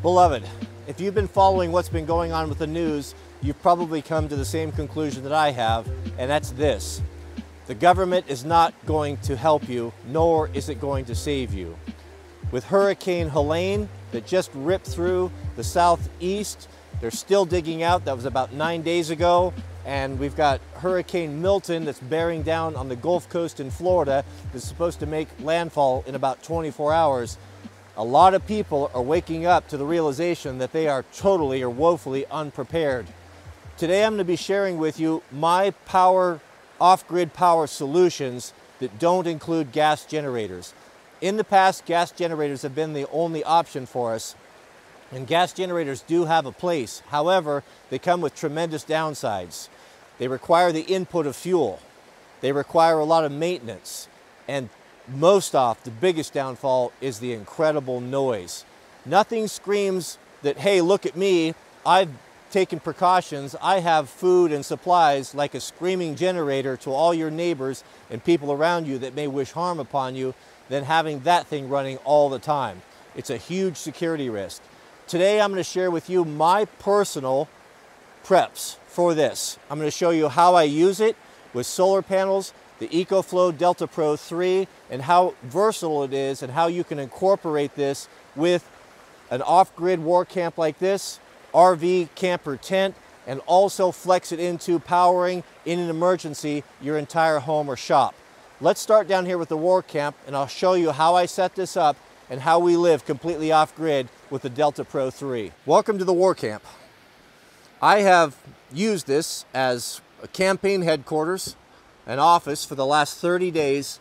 Beloved, if you've been following what's been going on with the news, you've probably come to the same conclusion that I have, and that's this. The government is not going to help you, nor is it going to save you. With Hurricane Helene that just ripped through the southeast, they're still digging out. That was about 9 days ago. And we've got Hurricane Milton that's bearing down on the Gulf Coast in Florida that's supposed to make landfall in about 24 hours. A lot of people are waking up to the realization that they are totally or woefully unprepared. Today I'm going to be sharing with you my off-grid power solutions that don't include gas generators. In the past, gas generators have been the only option for us, and gas generators do have a place. However, they come with tremendous downsides. They require the input of fuel. They require a lot of maintenance, and the biggest downfall is the incredible noise. Nothing screams that, hey, look at me, I've taken precautions, I have food and supplies, like a screaming generator to all your neighbors and people around you that may wish harm upon you, than having that thing running all the time. It's a huge security risk. Today I'm going to share with you my personal preps for this. I'm going to show you how I use it with solar panels, the EcoFlow Delta Pro 3, and how versatile it is and how you can incorporate this with an off-grid war camp like this, RV camper tent, and also flex it into powering in an emergency your entire home or shop. Let's start down here with the war camp, and I'll show you how I set this up and how we live completely off-grid with the Delta Pro 3. Welcome to the war camp. I have used this as a campaign headquarters, an office for the last 30 days,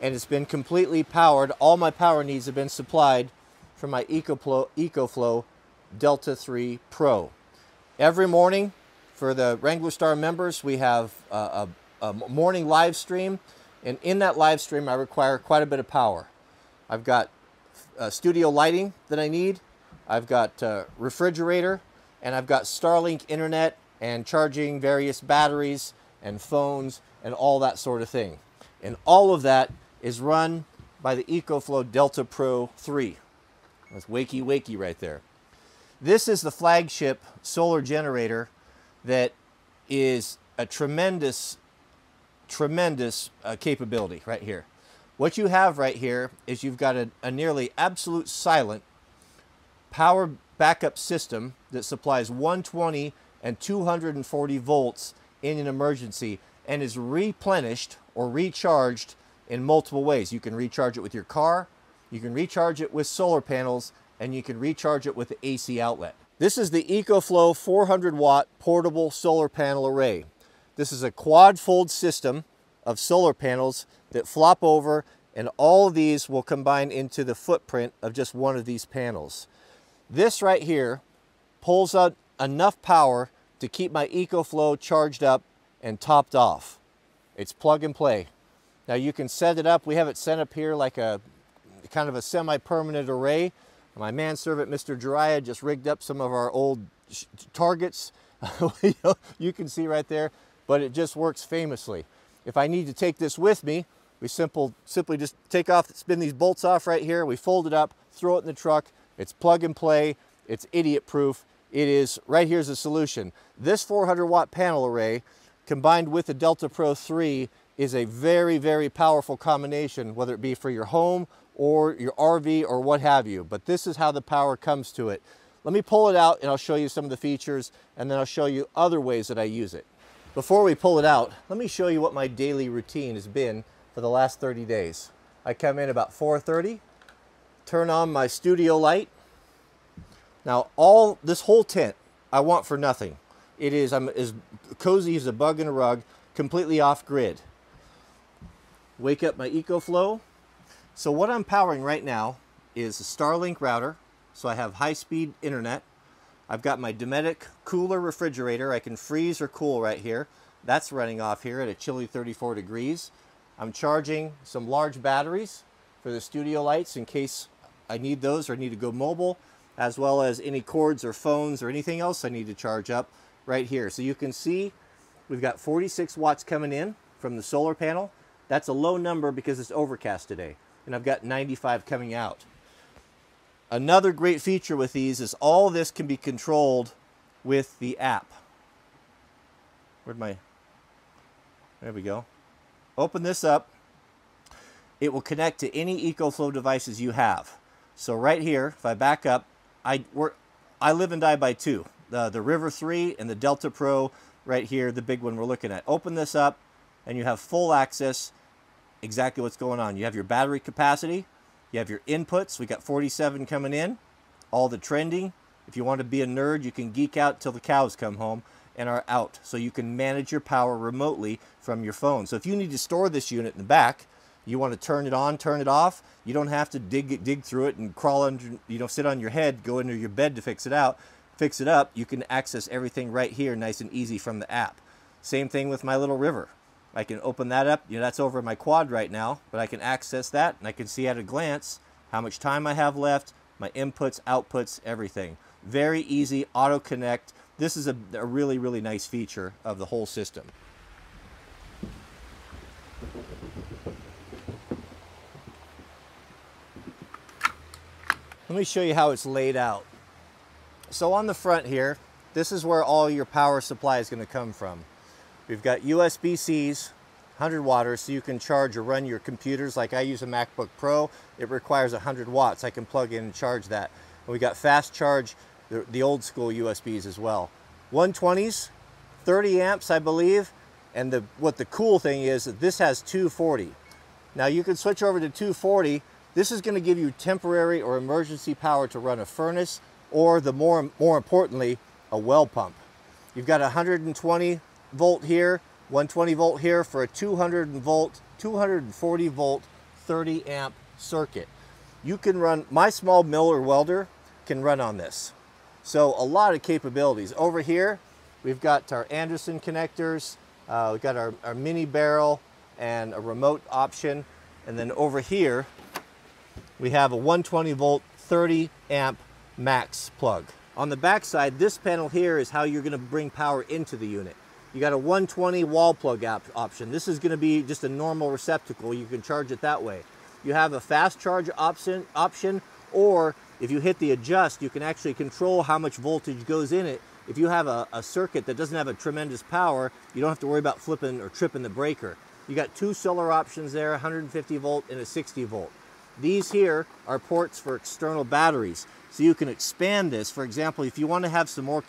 and it's been completely powered. All my power needs have been supplied from my EcoFlow Delta 3 Pro. Every morning for the Wrangler Star members, we have a morning live stream, and in that live stream I require quite a bit of power. I've got studio lighting that I need, I've got refrigerator, and I've got Starlink internet and charging various batteries and phones and all that sort of thing. And all of that is run by the EcoFlow Delta Pro 3. That's wakey wakey right there. This is the flagship solar generator that is a tremendous capability right here. What you have right here is you've got a nearly absolute silent power backup system that supplies 120 and 240 volts in an emergency and is replenished or recharged in multiple ways. You can recharge it with your car, you can recharge it with solar panels, and you can recharge it with the AC outlet. This is the EcoFlow 400 watt portable solar panel array. This is a quad fold system of solar panels that flop over, and all of these will combine into the footprint of just one of these panels. This right here pulls out enough power to keep my EcoFlow charged up and topped off. It's plug and play. Now you can set it up. We have it set up here like a kind of a semi-permanent array. My manservant, Mr. Jiraiya, just rigged up some of our old targets. You can see right there, but it just works famously. If I need to take this with me, we simply just spin these bolts off right here. We fold it up, throw it in the truck. It's plug and play. It's idiot proof. It is, right here's the solution. This 400 watt panel array combined with the Delta Pro 3 is a very, very powerful combination, whether it be for your home or your RV or what have you. But this is how the power comes to it. Let me pull it out and I'll show you some of the features, and then I'll show you other ways that I use it. Before we pull it out, let me show you what my daily routine has been for the last 30 days. I come in about 4:30, turn on my studio light. Now this whole tent I want for nothing. I'm as cozy as a bug in a rug, completely off grid. Wake up my EcoFlow. So what I'm powering right now is a Starlink router, so I have high-speed internet. I've got my Dometic cooler refrigerator. I can freeze or cool right here. That's running off here at a chilly 34 degrees. I'm charging some large batteries for the studio lights in case I need those or need to go mobile, as well as any cords or phones or anything else I need to charge up right here. So you can see we've got 46 watts coming in from the solar panel. That's a low number because it's overcast today. And I've got 95 coming out. Another great feature with these is all this can be controlled with the app. There we go. Open this up. It will connect to any EcoFlow devices you have. So right here, if I back up, I live and die by two. The River 3 and the Delta Pro right here, the big one we're looking at. Open this up and you have full access, exactly what's going on. You have your battery capacity, you have your inputs. We got 47 coming in, all the trending. If you want to be a nerd, you can geek out till the cows come home and are out. So you can manage your power remotely from your phone. So if you need to store this unit in the back, you want to turn it on, turn it off, you don't have to dig through it and crawl under, sit on your head, go into your bed to fix it up. You can access everything right here nice and easy from the app. Same thing with my little River. I can open that up, that's over my quad right now, but I can access that and I can see at a glance how much time I have left, my inputs, outputs, everything. Very easy, auto connect. This is a really, really nice feature of the whole system. Let me show you how it's laid out. So on the front here, this is where all your power supply is going to come from. We've got USB-Cs, 100 watters, so you can charge or run your computers. Like I use a MacBook Pro, it requires 100 watts. I can plug in and charge that. And we got fast charge, the old school USBs as well. 120s, 30 amps, I believe. And what the cool thing is that this has 240. Now you can switch over to 240. This is going to give you temporary or emergency power to run a furnace, or more importantly, a well pump. You've got 120 volt here, 120 volt here for a 240 volt, 30 amp circuit. You can run, my small Miller welder can run on this. So a lot of capabilities. Over here, we've got our Anderson connectors, we've got our mini barrel and a remote option. And then over here, we have a 120 volt, 30 amp max plug. On the back side, this panel here is how you're going to bring power into the unit. You got a 120 wall plug option. This is going to be just a normal receptacle. You can charge it that way. You have a fast charge option, or if you hit the adjust, you can actually control how much voltage goes in it. If you have a circuit that doesn't have a tremendous power, you don't have to worry about flipping or tripping the breaker. You got two solar options there, 150 volt and a 60 volt. These here are ports for external batteries. So you can expand this. For example, if you want to have some more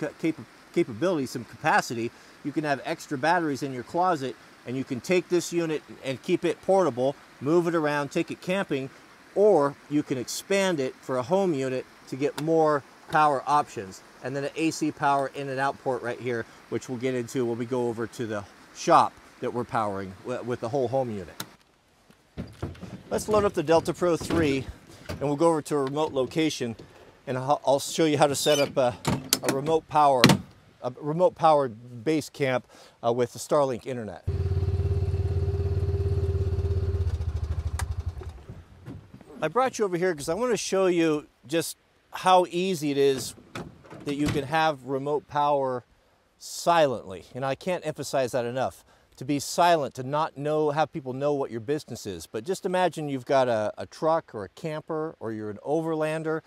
capability, some capacity, you can have extra batteries in your closet, and you can take this unit and keep it portable, move it around, take it camping, or you can expand it for a home unit to get more power options. And then an AC power in and out port right here, which we'll get into when we go over to the shop that we're powering with the whole home unit. Let's load up the Delta Pro 3 and we'll go over to a remote location, and I'll show you how to set up a remote powered base camp with the Starlink internet. I brought you over here because I want to show you just how easy it is that you can have remote power silently. And I can't emphasize that enough. To be silent, to not have people know what your business is. But just imagine you've got a truck or a camper, or you're an overlander.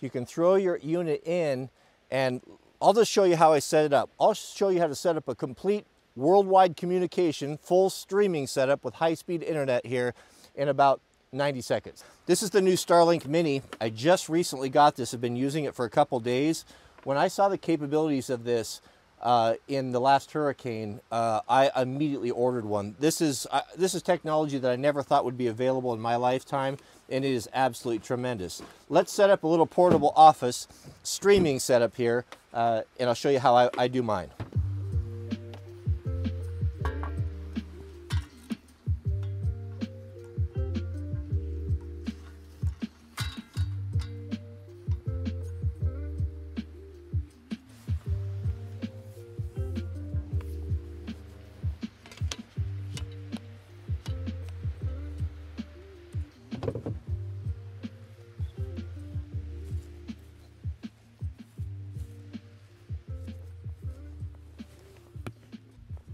You can throw your unit in, and I'll just show you how I set it up. I'll show you how to set up a complete worldwide communication, full streaming setup with high-speed internet here in about 90 seconds. This is the new Starlink Mini. I just recently got this. I've been using it for a couple days. When I saw the capabilities of this in the last hurricane, I immediately ordered one. This is technology that I never thought would be available in my lifetime, and it is absolutely tremendous. Let's set up a little portable office streaming setup here, and I'll show you how I do mine.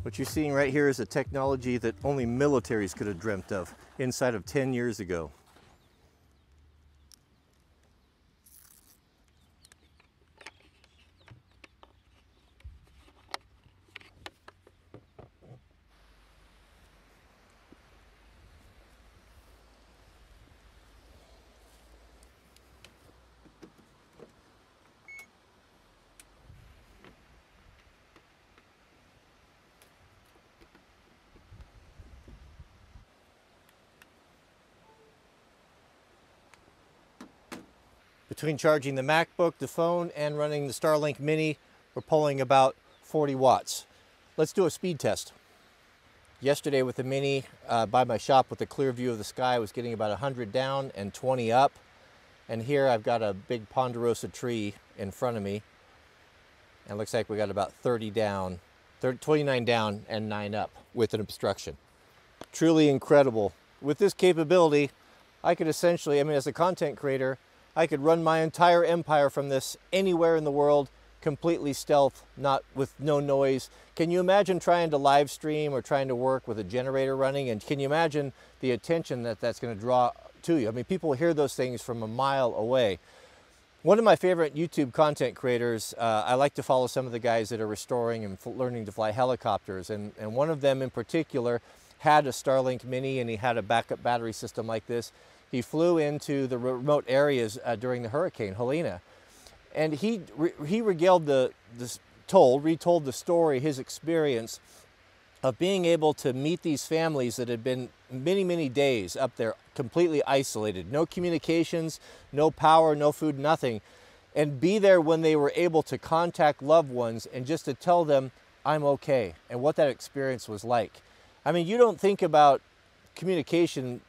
What you're seeing right here is a technology that only militaries could have dreamt of inside of 10 years ago. Between charging the MacBook, the phone, and running the Starlink Mini, we're pulling about 40 watts. Let's do a speed test. Yesterday with the Mini by my shop with a clear view of the sky, I was getting about 100 down and 20 up. And here I've got a big ponderosa tree in front of me. And it looks like we got about 30 down, 29 down and 9 up with an obstruction. Truly incredible. With this capability, I could essentially, as a content creator, I could run my entire empire from this anywhere in the world, completely stealth, with no noise. Can you imagine trying to live stream or trying to work with a generator running? And can you imagine the attention that that's going to draw to you? People hear those things from a mile away. One of my favorite YouTube content creators, I like to follow some of the guys that are restoring and learning to fly helicopters. And one of them in particular had a Starlink Mini, and he had a backup battery system like this. He flew into the remote areas during the hurricane, Helena. And he retold the story, his experience of being able to meet these families that had been many, many days up there completely isolated. No communications, no power, no food, nothing. And be there when they were able to contact loved ones and just to tell them, I'm okay, and what that experience was like. You don't think about communication.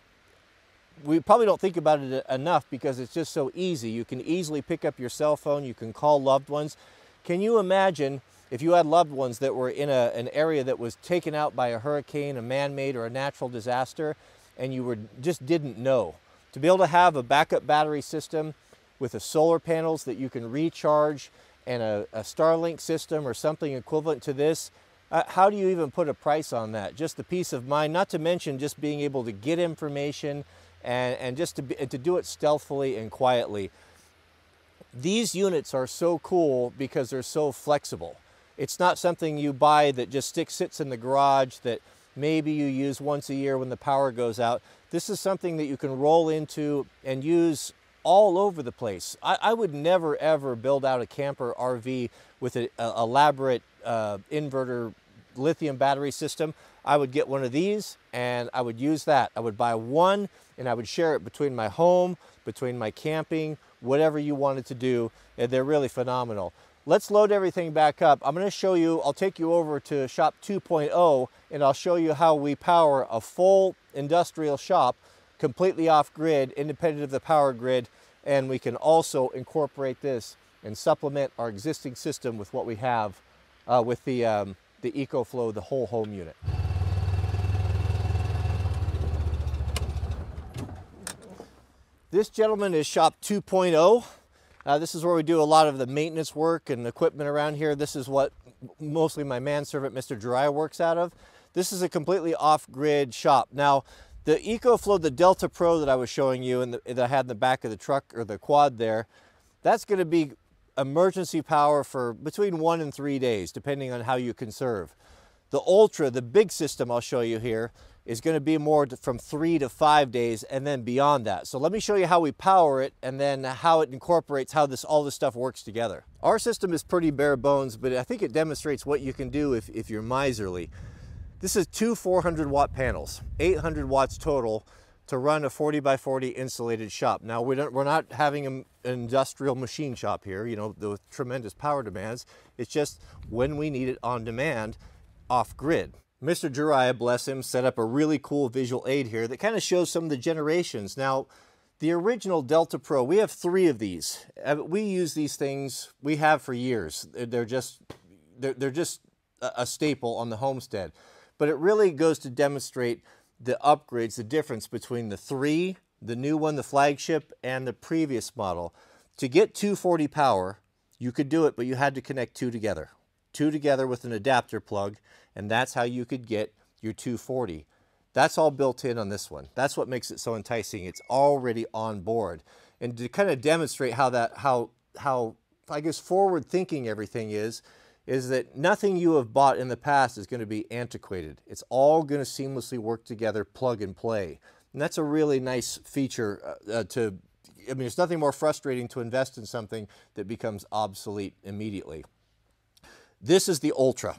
We probably don't think about it enough because it's just so easy. You can easily pick up your cell phone, you can call loved ones. Can you imagine if you had loved ones that were in an area that was taken out by a hurricane, a man-made or a natural disaster, and you just didn't know? To be able to have a backup battery system with the solar panels that you can recharge and a Starlink system or something equivalent to this, how do you even put a price on that? Just the peace of mind, not to mention just being able to get information and just to do it stealthily and quietly. These units are so cool because they're so flexible. It's not something you buy that just sits in the garage that maybe you use once a year when the power goes out. This is something that you can roll into and use all over the place. I would never ever build out a camper RV with an elaborate inverter lithium battery system. I would get one of these and I would use that. I would buy one and I would share it between my home, between my camping, whatever you wanted to do. And they're really phenomenal. Let's load everything back up. I'm going to show you, I'll take you over to shop 2.0 and I'll show you how we power a full industrial shop completely off grid, independent of the power grid. And we can also incorporate this and supplement our existing system with what we have with the EcoFlow, the whole home unit. This gentleman is shop 2.0. This is where we do a lot of the maintenance work and equipment around here. This is what mostly my manservant, Mr. Jiraiya, works out of. This is a completely off-grid shop. Now, the EcoFlow, the Delta Pro that I was showing you and that I had in the back of the truck or the quad there, that's going to be emergency power for between 1 and 3 days, depending on how you conserve. The Ultra, the big system I'll show you here, is going to be more from 3 to 5 days and then beyond that. So let me show you how we power it and then how it incorporates how all this stuff works together. Our system is pretty bare bones, but I think it demonstrates what you can do if you're miserly. This is 2 400-watt panels, 800 watts total to run a 40 by 40 insulated shop. Now we're not having an industrial machine shop here, the tremendous power demands. It's just when we need it on demand, off grid. Mr. Jiraiya, bless him, set up a really cool visual aid here that kind of shows some of the generations. Now, the original Delta Pro, we have 3 of these. We use these things, we have for years. They're just a staple on the homestead. But it really goes to demonstrate the upgrades, the difference between the 3, the new one, the flagship, and the previous model. To get 240 power, you could do it, but you had to connect 2 together. 2 together with an adapter plug, and that's how you could get your 240. That's all built in on this one. That's what makes it so enticing. It's already on board. And to kind of demonstrate how I guess forward thinking everything is that nothing you have bought in the past is going to be antiquated. It's all going to seamlessly work together, plug and play. And that's a really nice feature there's nothing more frustrating to invest in something that becomes obsolete immediately. This is the Ultra.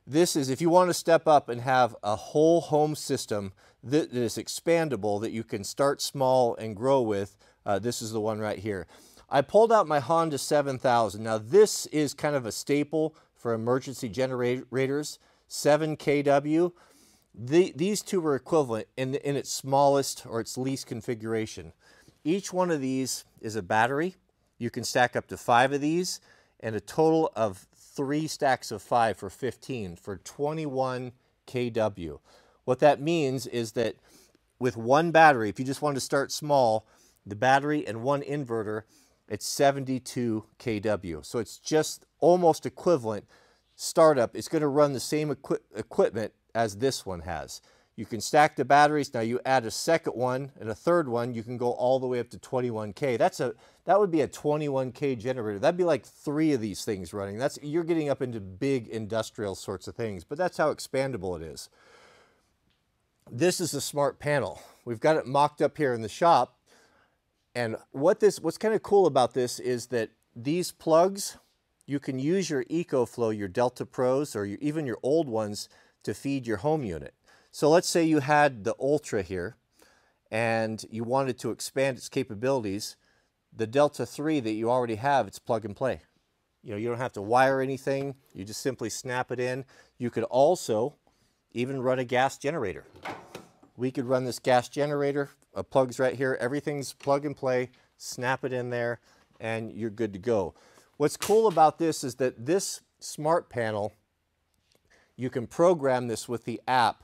This is, if you want to step up and have a whole home system that is expandable, that you can start small and grow with, this is the one right here. I pulled out my Honda 7000. Now this is kind of a staple for emergency generators, 7 kW. These two were equivalent in its smallest or its least configuration. Each one of these is a battery. You can stack up to 5 of these, and a total of 3 stacks of 5 for 15 for 21 kW. What that means is that with one battery, if you just want to start small, the battery and one inverter, it's 72 kW. So it's just almost equivalent. Startup, it's going to run the same equipment as this one has. You can stack the batteries. Now you add a second one and a third one, you can go all the way up to 21K. That would be a 21K generator. That'd be like 3 of these things running. You're getting up into big industrial sorts of things, but that's how expandable it is. This is a smart panel. We've got it mocked up here in the shop. And what's kind of cool about this is that these plugs, you can use your EcoFlow, your Delta Pros, or even your old ones to feed your home unit. So let's say you had the Ultra here and you wanted to expand its capabilities. The Delta 3 that you already have, it's plug and play. You don't have to wire anything. You just simply snap it in. You could also even run a gas generator. We could run this gas generator, plugs right here. Everything's plug and play. Snap it in there and you're good to go. What's cool about this is that this smart panel, you can program this with the app.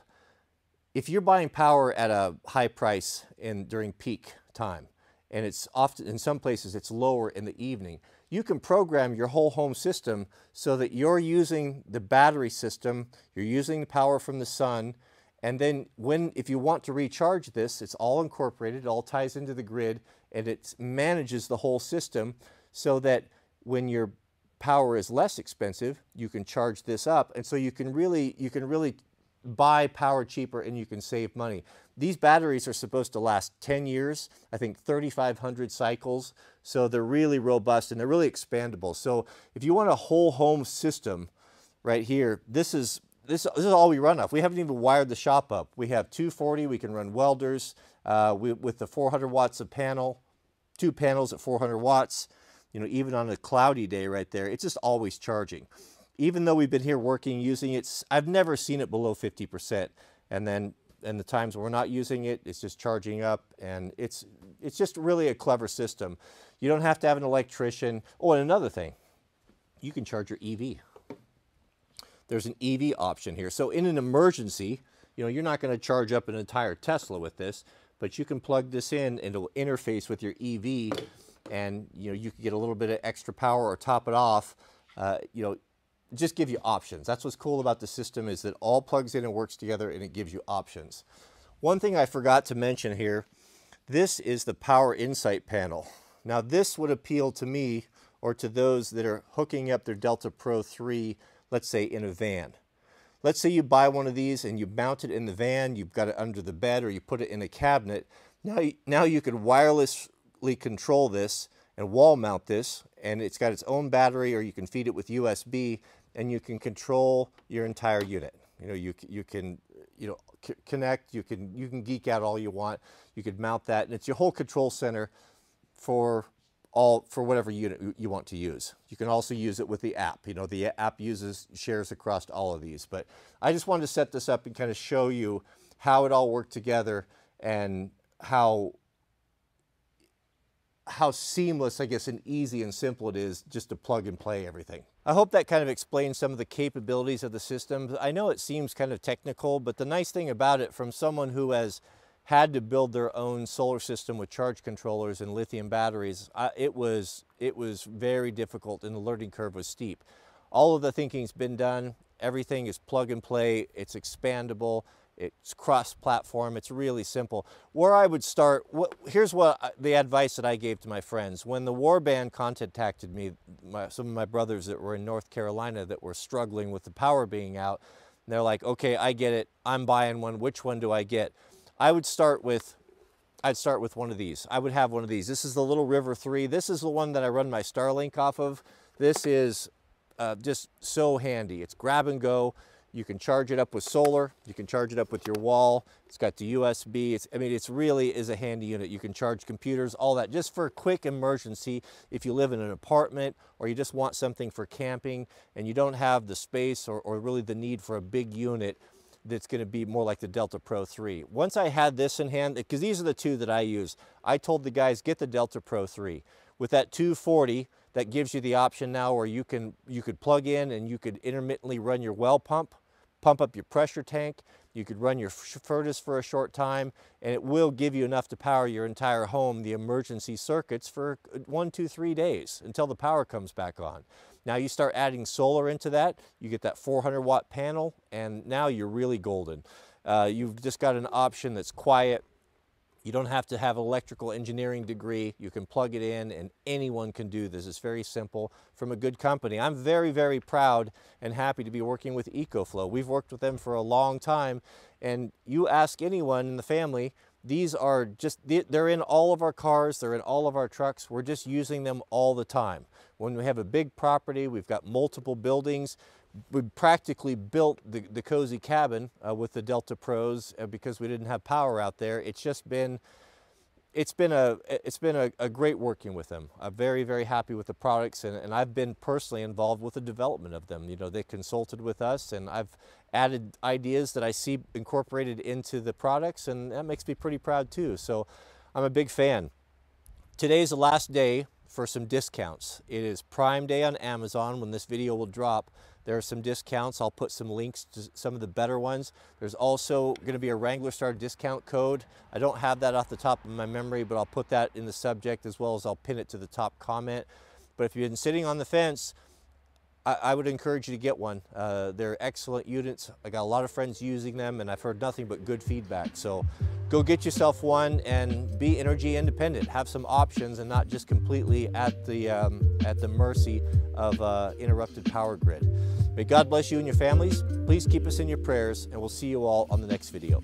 If you're buying power at a high price during peak time, and it's often, in some places, it's lower in the evening, you can program your whole home system so that you're using the battery system, you're using the power from the sun, and then if you want to recharge this, it's all incorporated, it all ties into the grid, and it manages the whole system so that when your power is less expensive, you can charge this up, and so you can really buy power cheaper and you can save money. These batteries are supposed to last 10 years, I think 3,500 cycles, so they're really robust and they're really expandable. So if you want a whole home system right here, this is all we run off. We haven't even wired the shop up. We have 240, we can run welders with the 400 watts of panel, 2 panels at 400 watts. Even on a cloudy day right there, it's just always charging. Even though we've been here working, using it, I've never seen it below 50%. And then the times we're not using it, it's just charging up, and it's just really a clever system. You don't have to have an electrician. Oh, and another thing, you can charge your EV. There's an EV option here. So in an emergency, you're not going to charge up an entire Tesla with this, but you can plug this in and it'll interface with your EV, and you can get a little bit of extra power or top it off. Just give you options. That's what's cool about the system, is that all plugs in and works together, and it gives you options. One thing I forgot to mention here, this is the Power Insight panel. Now this would appeal to me or to those that are hooking up their Delta Pro 3, let's say in a van. Let's say you buy one of these and you mount it in the van, you've got it under the bed, or you put it in a cabinet. Now you could wirelessly control this and wall mount this, and it's got its own battery, or you can feed it with USB, and you can control your entire unit. You can connect, you can geek out all you want. You could mount that, and it's your whole control center for whatever unit you want to use. You can also use it with the app. The app shares across all of these. But I just wanted to set this up and kind of show you how it all worked together, and how seamless, I guess, and easy and simple it is just to plug and play everything. I hope that kind of explains some of the capabilities of the system. I know it seems kind of technical, but the nice thing about it, from someone who has had to build their own solar system with charge controllers and lithium batteries, it was very difficult, and the learning curve was steep. All of the thinking's been done. Everything is plug and play. It's expandable. It's cross-platform. It's really simple. Where I would start, here's the advice that I gave to my friends. When the warband contacted me, some of my brothers that were in North Carolina that were struggling with the power being out, and they're like, okay, I get it. I'm buying one. Which one do I get? I'd start with one of these. I would have one of these. This is the Little River 3. This is the one that I run my Starlink off of. This is just so handy. It's grab and go. You can charge it up with solar. You can charge it up with your wall. It's got the USB. I mean, it's really is a handy unit. You can charge computers, all that, just for a quick emergency. If you live in an apartment or you just want something for camping and you don't have the space or really the need for a big unit, that's going to be more like the Delta Pro 3. Once I had this in hand, because these are the two that I use, I told the guys, get the Delta Pro 3. With that 240, that gives you the option now where you could plug in and you could intermittently run your well pump up your pressure tank. You could run your furnace for a short time, and it will give you enough to power your entire home, the emergency circuits, for 1, 2, 3 days until the power comes back on. Now you start adding solar into that, you get that 400-watt panel, and now you're really golden. You've just got an option that's quiet. You don't have to have an electrical engineering degree. You can plug it in and anyone can do this. It's very simple from a good company. I'm very, very proud and happy to be working with EcoFlow. We've worked with them for a long time, and you ask anyone in the family, these are just, they're in all of our cars, they're in all of our trucks. We're just using them all the time. When we have a big property, we've got multiple buildings, we practically built the cozy cabin with the Delta Pros because we didn't have power out there. It's been a great working with them. I'm very, very happy with the products, and I've been personally involved with the development of them. You know, they consulted with us, and I've added ideas that I see incorporated into the products, and that makes me pretty proud too. So I'm a big fan. Today's the last day for some discounts. It is Prime Day on Amazon when this video will drop. There are some discounts. I'll put some links to some of the better ones. There's also going to be a Wrangler Star discount code. I don't have that off the top of my memory, but I'll put that in the subject as well as I'll pin it to the top comment. But if you've been sitting on the fence, I would encourage you to get one. They're excellent units. I got a lot of friends using them, and I've heard nothing but good feedback. So go get yourself one and be energy independent. Have some options and not just completely at the mercy of interrupted power grid. May God bless you and your families. Please keep us in your prayers, and we'll see you all on the next video.